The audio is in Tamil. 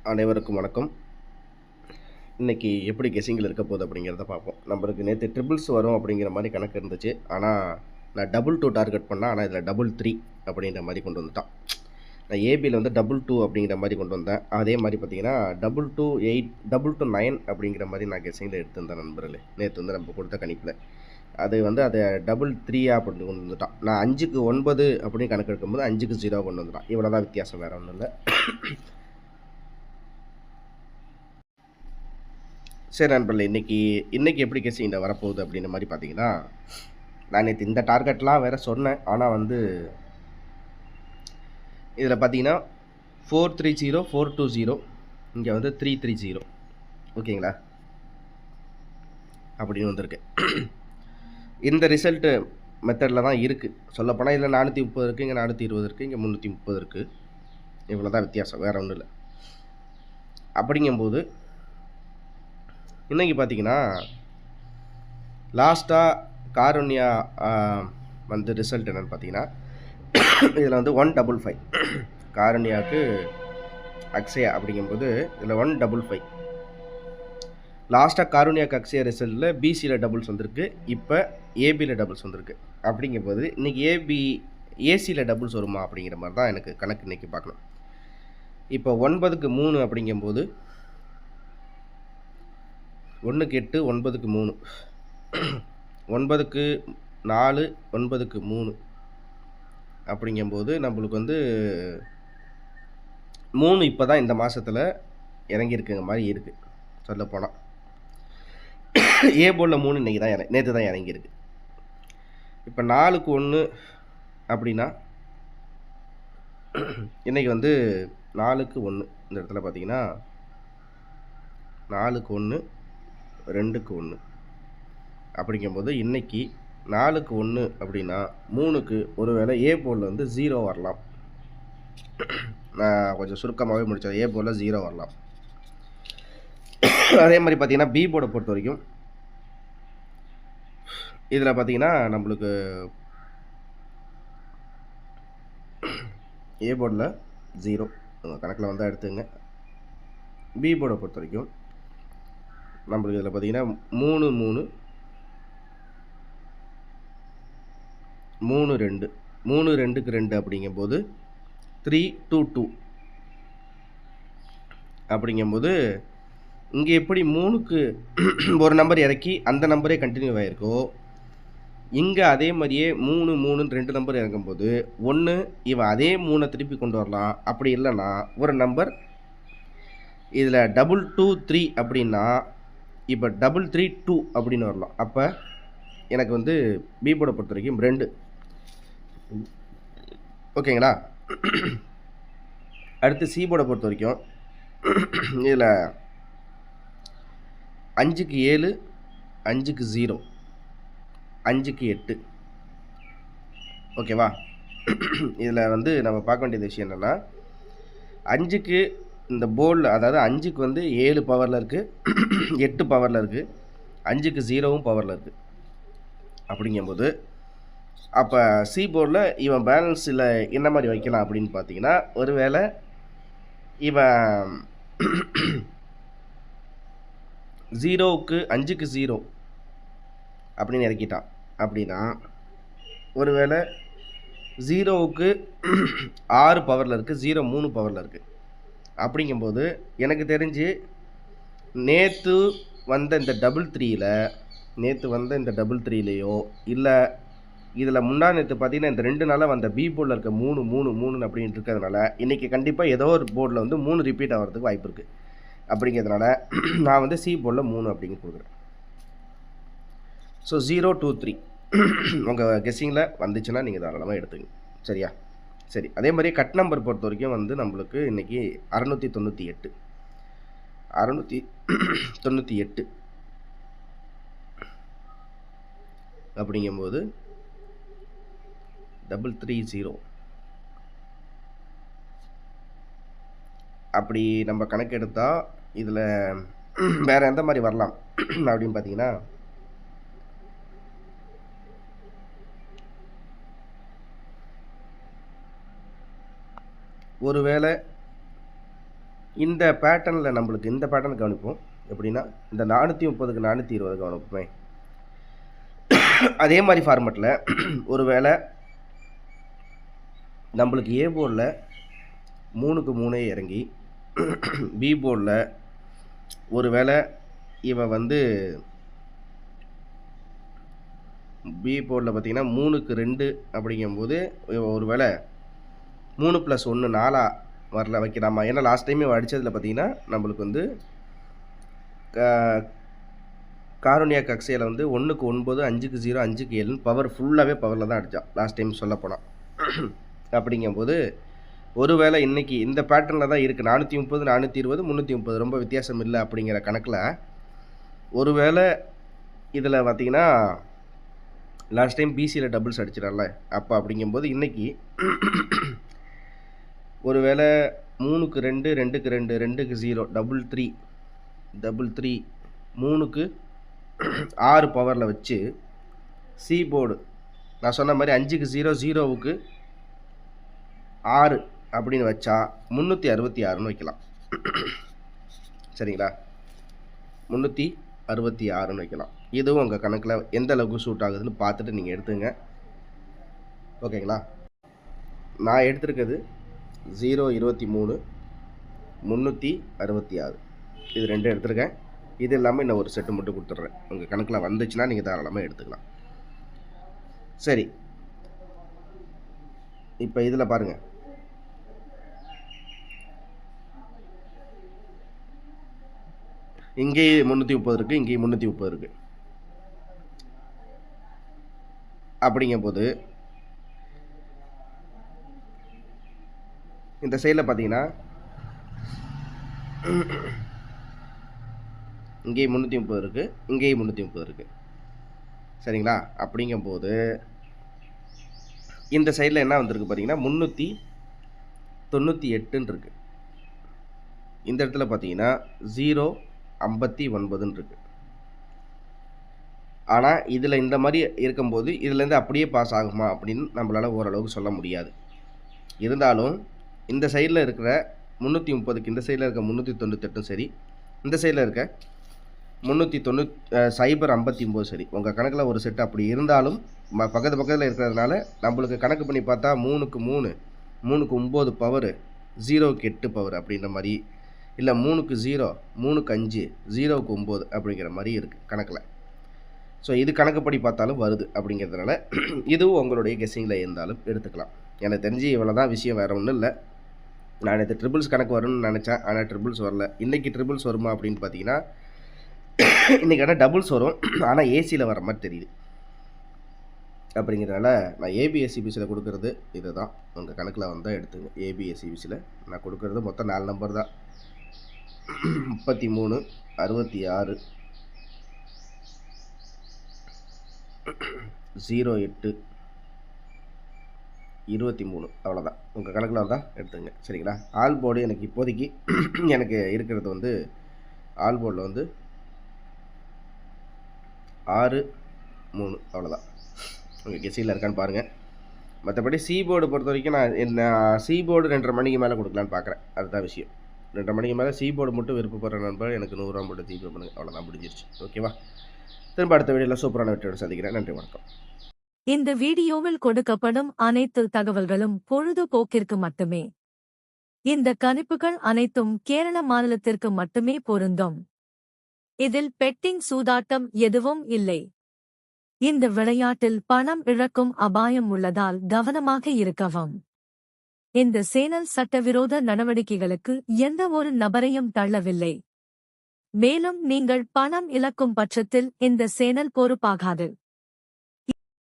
அனைவருக்கும் வணக்கம். இன்னைக்கு எப்படி கெஸ்ஸிங்கில் இருக்க போகுது அப்படிங்கிறத பார்ப்போம். நம்மளுக்கு நேற்று ட்ரிபிள்ஸ் வரும் அப்படிங்கிற மாதிரி கணக்கு இருந்துச்சு. ஆனால் நான் டபுள் டூ டார்கெட் பண்ணேன். ஆனால் இதில் டபுள் த்ரீ அப்படின்ற மாதிரி கொண்டு வந்துட்டான். நான் ஏபியில் வந்து டபுள் டூ அப்படிங்கிற மாதிரி கொண்டு வந்தேன். அதே மாதிரி பார்த்தீங்கன்னா டபுள் டூ 8 டபுள் டூ 9 அப்படிங்கிற மாதிரி நான் கெஸ்ஸிங்கில் எடுத்திருந்தேன் நண்பர்களே. நேற்று வந்து நம்ம கொடுத்த கணிப்பில் அது வந்து அதை டபுள் த்ரீயா அப்படின்னு கொண்டு வந்துட்டான். நான் 5க்கு 9 அப்படின்னு கணக்கு எடுக்கும்போது 5க்கு 0 கொண்டு வந்துட்டான். இவ்வளோ தான் வித்தியாசம், வேறு ஒன்றும் இல்லை. சரி நண்பர்களே, இன்றைக்கி எப்படி கெஸ்ஸிங்கில் வரப்போகுது அப்படின்ற மாதிரி பார்த்தீங்கன்னா, நான் நேற்று இந்த டார்கெட்லாம் வேறு சொன்னேன். ஆனால் வந்து இதில் பார்த்தீங்கன்னா 430 420 இங்கே வந்து 330 ஓகேங்களா அப்படின்னு வந்திருக்கு. இந்த ரிசல்ட்டு மெத்தடில் தான் இருக்குது. சொல்லப்போனால் இதில் 430 இருக்குது, இங்கே 420 இருக்குது, இங்கே 330 இருக்குது. இவ்வளோ தான் வித்தியாசம், வேறு ஒன்றும் இல்லை. அப்படிங்கும்போது இன்றைக்கி பார்த்தீங்கன்னா லாஸ்ட்டாக காருண்யா வந்து ரிசல்ட் என்னென்னு பார்த்தீங்கன்னா, இதில் வந்து 155 காருண்யாவுக்கு அக்ஷயா அப்படிங்கும்போது இதில் 155. லாஸ்ட்டாக காருண்யாவுக்கு அக்ஷயா ரிசல்ட்டில் பிசியில் டபுள்ஸ் வந்திருக்கு, இப்போ ஏபியில் டபுள்ஸ் வந்திருக்கு. அப்படிங்கும்போது இன்றைக்கி ஏசியில் டபுள்ஸ் வருமா அப்படிங்கிற மாதிரி தான் எனக்கு கணக்கு இன்றைக்கி பார்க்கணும். இப்போ 9க்கு 3 அப்படிங்கும்போது 1க்கு 8 9க்கு 3 9க்கு 4 9க்கு 3 அப்படிங்கும்போது நம்மளுக்கு வந்து 3 இப்போ தான் இந்த மாதத்தில் இறங்கியிருக்குங்க மாதிரி இருக்குது. சொல்லப்போனால் ஏ போர்டில் 3 இன்றைக்கி தான் நேற்று தான் இறங்கியிருக்கு. இப்போ 4க்கு 1 அப்படின்னா இன்றைக்கி வந்து 4க்கு 1 இந்த இடத்துல பார்த்தீங்கன்னா 4க்கு 1 2க்கு 1 அப்படிங்கும்போது இன்றைக்கி 4க்கு 1 அப்படின்னா 3க்கு ஒருவேளை ஏ போர்டில் வந்து 0 வரலாம். நான் கொஞ்சம் சுருக்கமாகவே முடித்தேன். ஏ போர்டில் 0 வரலாம். அதே மாதிரி பார்த்தீங்கன்னா பி போர்டை பொறுத்த வரைக்கும் இதில் பார்த்தீங்கன்னா நம்மளுக்கு ஏ போர்டில் 0 உங்கள் கணக்கில் வந்தால் எடுத்துங்க. பி போர்டை பொறுத்த வரைக்கும் நம்மளுக்கு இதில் பார்த்தீங்கன்னா 3 3 3 2 3 2க்கு 2 அப்படிங்கும்போது 3 2 2 அப்படிங்கும்போது இங்கே எப்படி 3க்கு ஒரு நம்பர் இறக்கி அந்த நம்பரே கண்டினியூ ஆகிருக்கோ, இங்கே அதே மாதிரியே 3 3 2 நம்பர் இறங்கும்போது ஒன்று இவன் அதே 3 திருப்பி கொண்டு வரலாம். அப்படி இல்லைன்னா ஒரு நம்பர் இதில் 223 அப்படின்னா இப்போ 332 அப்படின்னு வரலாம். அப்போ எனக்கு வந்து பி போர்டை பொறுத்த வரைக்கும் 2 ஓகேங்களா. அடுத்து சி போர்டை பொறுத்த வரைக்கும் இதில் 5க்கு 7 5க்கு 0 5க்கு 8 ஓகேவா. இதில் வந்து நம்ம பார்க்க வேண்டியது விஷயம் என்னென்னா, 5க்கு இந்த போர்டில் அதாவது 5க்கு வந்து 7 பவரில் இருக்குது, 8 பவரில் இருக்குது, 5க்கு 0வும் பவரில் இருக்குது. அப்படிங்கும்போது அப்போ சி போர்டில் இவன் பேலன்ஸில் என்ன மாதிரி வைக்கலாம் அப்படின்னு பார்த்தீங்கன்னா, ஒருவேளை இவன் 0க்கு 5க்கு 0 அப்படின்னு இறக்கிட்டான் அப்படின்னா, ஒருவேளை 0க்கு 6 பவரில் இருக்குது, 0 3 பவரில் இருக்குது. அப்படிங்கும்போது எனக்கு தெரிஞ்சு நேற்று வந்த இந்த டபுள் த்ரீலையோ இல்லை இதில் முன்னா நேற்று பார்த்தீங்கன்னா இந்த 2 நாளாக வந்த பி போர்டில் இருக்க 3 3 3 அப்படின்ட்டு இருக்கிறதுனால இன்றைக்கி கண்டிப்பாக ஏதோ ஒரு போர்டில் வந்து 3 ரிப்பீட் ஆகிறதுக்கு வாய்ப்பு இருக்குது. அப்படிங்கிறதுனால நான் வந்து சி போர்டில் 3 அப்படிங்க கொடுக்குறேன். ஸோ 0 2 3 உங்கள் கெஸ்ஸிங்கில் வந்துச்சுன்னா நீங்கள் தாராளமாக எடுத்துங்க. சரியா? சரி. அதே மாதிரி கட் நம்பர் பொறுத்த வரைக்கும் வந்து நம்மளுக்கு இன்றைக்கி 698 அப்படிங்கும்போது 330 அப்படி நம்ம கணக்கு எடுத்தால் இதில் வேறு எந்த மாதிரி வரலாம் அப்படின்னு பார்த்தீங்கன்னா, ஒருவேளை இந்த பேட்டர்னில் நம்மளுக்கு இந்த பேட்டர்ன் கவனிப்போம். எப்படின்னா இந்த 430க்கு 420 கவனிப்போமே. அதே மாதிரி ஃபார்மெட்டில் ஒரு வேளை நம்மளுக்கு ஏ போர்டில் 3க்கு 3 இறங்கி பி போர்டில் ஒரு வேளை இவன் வந்து பி போர்டில் பார்த்தீங்கன்னா 3க்கு 2 அப்படிங்கும்போது ஒரு வேளை 3+1 4 வரல வைக்கலாமா? ஏன்னா லாஸ்ட் டைம் அடித்ததில் பார்த்தீங்கன்னா நம்மளுக்கு வந்து காரோனியா கக்ஸையில் வந்து 1க்கு 9 5க்கு 0 5க்கு 7 பவர் ஃபுல்லாகவே பவரில் தான் அடித்தான் லாஸ்ட் டைம் சொல்லப்போனால். அப்படிங்கும்போது ஒருவேளை இன்றைக்கி இந்த பேட்டர்னில் தான் இருக்குது. 430 420 330 ரொம்ப வித்தியாசம் இல்லை அப்படிங்கிற கணக்கில் ஒருவேளை இதில் பார்த்திங்கன்னா லாஸ்ட் டைம் பிசியில் டபுள்ஸ் அடிச்சிடல. அப்போ அப்படிங்கும்போது இன்றைக்கி ஒருவேளை 3க்கு 2 2க்கு 2 2க்கு 0 3 3க்கு 6 பவரில் வச்சு சி போர்டு நான் சொன்ன மாதிரி 5க்கு 0 0க்கு 6 அப்படின்னு வச்சா 366ன்னு வைக்கலாம். சரிங்களா? 366ன்னு வைக்கலாம். இதுவும் உங்கள் கணக்கில் எந்த அளவுக்கு சூட் ஆகுதுன்னு பார்த்துட்டு நீங்கள் எடுத்துங்க. ஓகேங்களா? நான் எடுத்துருக்கிறது 023 366 இது 2 எடுத்துருக்கேன். இது இல்லாமல் இன்னும் ஒரு செட்டு மட்டும் கொடுத்துட்றேன். உங்கள் கணக்கில் வந்துச்சுன்னா நீங்கள் தாராளமாக எடுத்துக்கலாம். சரி, இப்போ இதில் பாருங்கள். இங்கேயே 330 இருக்குது, இங்கேயும் 330 இருக்குது. அப்படிங்கும்போது இந்த சைடில் பார்த்தீங்கன்னா இங்கேயும் 330 இருக்குது, இங்கேயும் 330 இருக்குது. சரிங்களா? அப்படிங்கும்போது இந்த சைடில் என்ன வந்திருக்கு பார்த்தீங்கன்னா 398ன்னு இருக்குது. இந்த இடத்துல பார்த்தீங்கன்னா 059ன்னு இருக்குது. ஆனால் இதில் இந்த மாதிரி இருக்கும்போது இதுலேருந்து அப்படியே பாஸ் ஆகுமா அப்படின்னு நம்மளால் ஓரளவுக்கு சொல்ல முடியாது. இருந்தாலும் இந்த சைடில் இருக்கிற 330க்கு இந்த சைடில் இருக்க 398 சரி, இந்த சைடில் இருக்க 359 சரி. உங்கள் கணக்கில் ஒரு செட் அப்படி இருந்தாலும் பக்கத்து பக்கத்தில் இருக்கிறதுனால நம்மளுக்கு கணக்கு பண்ணி பார்த்தா 3க்கு 3 3க்கு 9 பவரு 0க்கு 8 பவர் அப்படின்ற மாதிரி, இல்லை 3க்கு 0 3க்கு 5 0க்கு 9 அப்படிங்கிற மாதிரி இருக்குது கணக்கில். ஸோ இது கணக்குப்படி பார்த்தாலும் வருது அப்படிங்கிறதுனால இதுவும் உங்களுடைய கெஸ்ஸிங்கில் இருந்தாலும் எடுத்துக்கலாம். எனக்கு தெரிஞ்சு இவ்வளோ தான் விஷயம், வேறு ஒன்றும் இல்லை. நான் நேற்று ட்ரிபிள்ஸ் கணக்கு வரும்னு நினச்சேன், ஆனால் ட்ரிபிள்ஸ் வரல. இன்றைக்கி ட்ரிபிள்ஸ் வருமா அப்படின்னு பார்த்தீங்கன்னா இன்றைக்கி ஆனால் டபுள்ஸ் வரும், ஆனால் ஏசியில் வர மாதிரி தெரியுது. அப்படிங்கிறனால நான் ஏபிஎஸ்சிபிசியில் கொடுக்குறது இது தான். உங்கள் கணக்கில் வந்தால் எடுத்துங்க. ஏபிஎஸ்சிபிசியில் நான் கொடுக்குறது மொத்தம் 4 நம்பர் தான். 33 66 08 23 அவ்வளோதான். உங்கள் கணக்கில் வந்தால் எடுத்துங்க. சரிங்களா? ஆல் போர்டு எனக்கு இப்போதைக்கு எனக்கு இருக்கிறது வந்து ஆல் போர்டில் வந்து 6 3 அவ்வளோதான். உங்கள் கெஸ்ஸியில் இருக்கான்னு பாருங்கள். மற்றபடி சி போர்டு பொறுத்த வரைக்கும் நான் சி போர்டு 2:30 மணிக்கு மேலே கொடுக்கலான்னு பார்க்குறேன். அதுதான் விஷயம். 2:30 மணிக்கு மேலே சி போர்டு மட்டும் விருப்பப்படுற நண்பர் எனக்கு 100 ரூபா மட்டும் ஜிபே பண்ணுங்கள். அவ்வளோதான், முடிஞ்சிருச்சு. ஓகேவா? திரும்ப அடுத்த வீடியோவில் சூப்பரான வெற்றியோடு சந்திக்கிறேன். நன்றி, வணக்கம். இந்த வீடியோவில் கொடுக்கப்படும் அனைத்து தகவல்களும் பொழுதுபோக்கிற்கு மட்டுமே. இந்த கணிப்புகள் அனைத்தும் கேரள மாநிலத்திற்கு மட்டுமே பொருந்தும். இதில் பெட்டிங் சூதாட்டம் எதுவும் இல்லை. இந்த விளையாட்டில் பணம் இழக்கும் அபாயம் உள்ளதால் கவனமாக இருக்கவும். இந்த சேனல் சட்டவிரோத நடவடிக்கைகளுக்கு எந்த ஒரு நபரையும் தள்ளவில்லை. மேலும் நீங்கள் பணம் இழக்கும் பட்சத்தில் இந்த சேனல் பொறுப்பாகாது.